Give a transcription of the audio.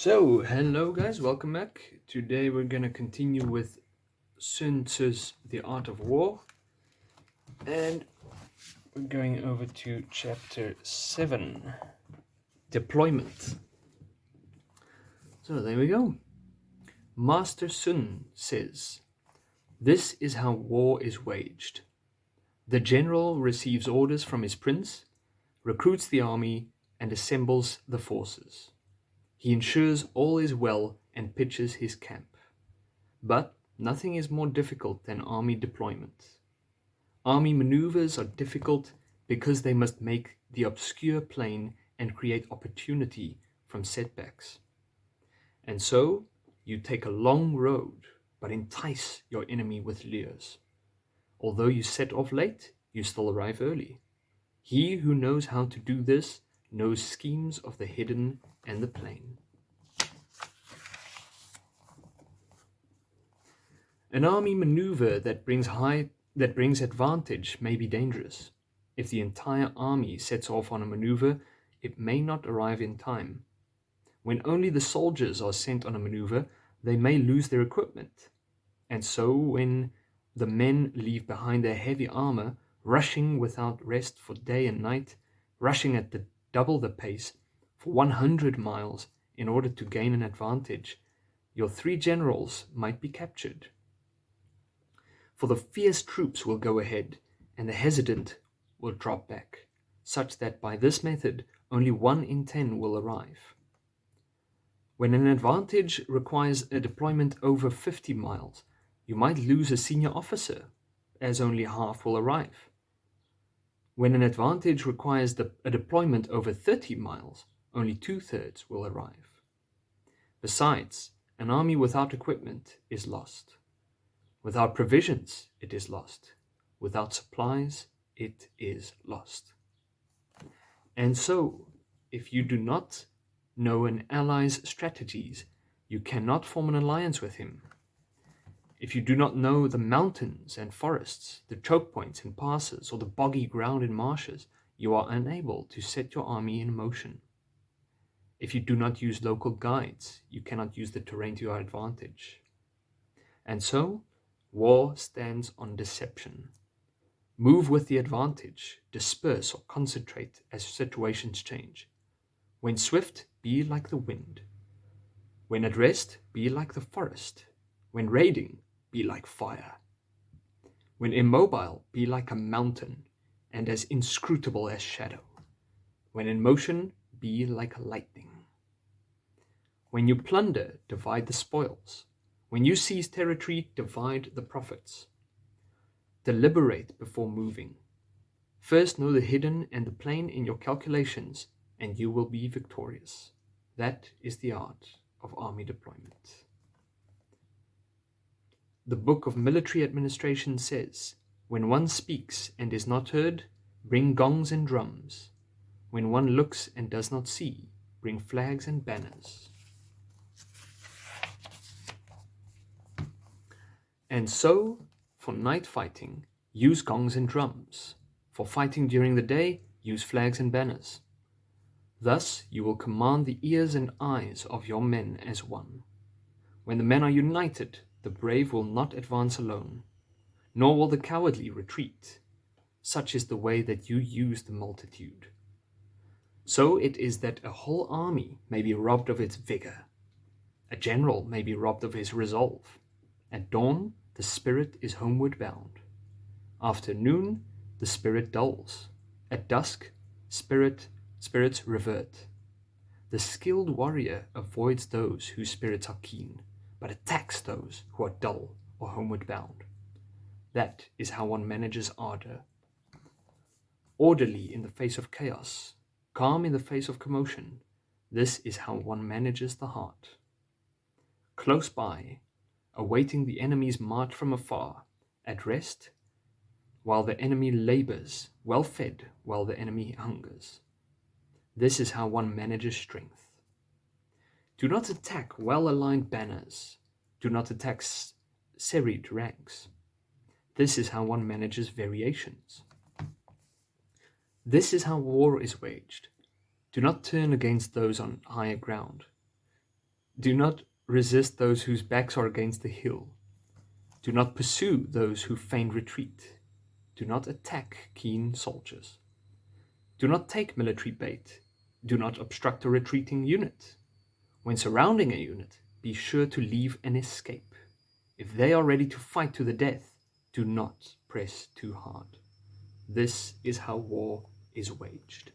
So, hello guys, welcome back. Today we're gonna continue with Sun Tzu's The Art of War, and we're going over to chapter 7, Deployment. So there we go. Master Sun says, "This is how war is waged. The general receives orders from his prince, recruits the army, and assembles the forces. He ensures all is well and pitches his camp. But nothing is more difficult than army deployment. Army maneuvers are difficult because they must make the obscure plain and create opportunity from setbacks. And so you take a long road, but entice your enemy with lures. Although you set off late, you still arrive early. He who knows how to do this knows schemes of the hidden and the plain." An army maneuver that brings advantage may be dangerous. If the entire army sets off on a maneuver, it may not arrive in time. When only the soldiers are sent on a maneuver, they may lose their equipment. And so when the men leave behind their heavy armor, rushing without rest for day and night, rushing at double the pace for 100 miles in order to gain an advantage, your 3 generals might be captured. For the fierce troops will go ahead, and the hesitant will drop back, such that by this method only 1 in 10 will arrive. When an advantage requires a deployment over 50 miles, you might lose a senior officer, as only half will arrive. When an advantage requires a deployment over 30 miles, only 2/3 will arrive. Besides, an army without equipment is lost. Without provisions, it is lost. Without supplies, it is lost. And so, if you do not know an ally's strategies, you cannot form an alliance with him. If you do not know the mountains and forests, the choke points and passes, or the boggy ground and marshes, you are unable to set your army in motion. If you do not use local guides, you cannot use the terrain to your advantage. And so, war stands on deception. Move with the advantage, disperse or concentrate as situations change. When swift, be like the wind. When at rest, be like the forest. When raiding, be like fire. When immobile, be like a mountain, and as inscrutable as shadow. When in motion, be like lightning. When you plunder, divide the spoils. When you seize territory, divide the profits. Deliberate before moving. First know the hidden and the plain in your calculations, and you will be victorious. That is the art of army deployment. The Book of Military Administration says, "When one speaks and is not heard, bring gongs and drums. When one looks and does not see, bring flags and banners." And so, for night fighting, use gongs and drums. For fighting during the day, use flags and banners. Thus you will command the ears and eyes of your men as one. When the men are united, the brave will not advance alone, nor will the cowardly retreat. Such is the way that you use the multitude. So it is that a whole army may be robbed of its vigor. A general may be robbed of his resolve. At dawn, the spirit is homeward bound. After noon, the spirit dulls. At dusk, spirits revert. The skilled warrior avoids those whose spirits are keen, but attacks those who are dull or homeward bound. That is how one manages ardor. Orderly in the face of chaos, calm in the face of commotion. This is how one manages the heart. Close by, awaiting the enemy's march from afar, at rest, while the enemy labors, well fed while the enemy hungers. This is how one manages strength. Do not attack well-aligned banners. Do not attack serried ranks. This is how one manages variations. This is how war is waged. Do not turn against those on higher ground. Do not resist those whose backs are against the hill. Do not pursue those who feign retreat. Do not attack keen soldiers. Do not take military bait. Do not obstruct a retreating unit. When surrounding a unit, be sure to leave an escape. If they are ready to fight to the death, do not press too hard. This is how war is waged.